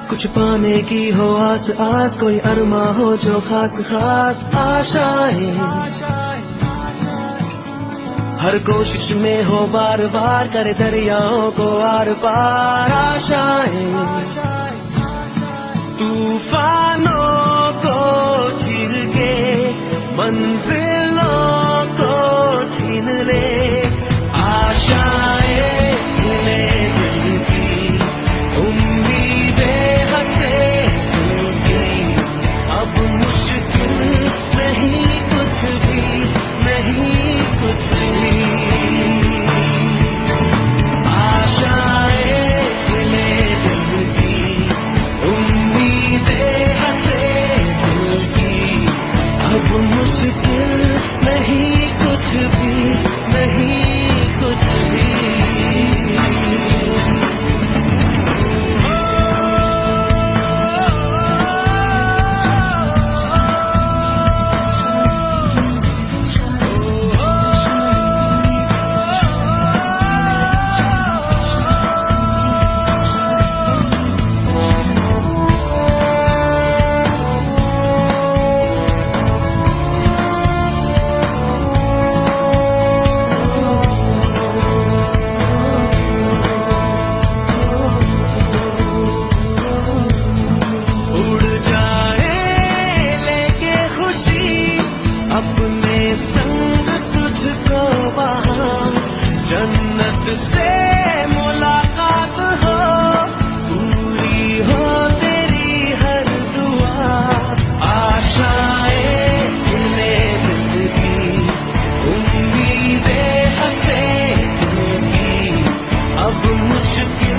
कुछ पाने की हो आस आस, कोई अरमा हो जो खास खास आशाएं, हर कोशिश में हो बार बार करे दरियाओं को आर पार आशाएं, तूफानों को चीर के मंजिलों को छीन ले आशाएं, ले दिल की उम्मीदें हंसे दिल की, अब मुश्किल नहीं कुछ भी, नहीं कुछ भी, आशाएं ले दिल की उम्मीदें हंसे दिल की, अब मुश्किल नहीं कुछ भी, नहीं कुछ भी। अपने संग तुझको वहाँ जन्नत से मुलाकात हो, पूरी हो तेरी हर दुआ, आशाएं ले दिल की उम्मीदें हंसे दिल की, अब मुश्किल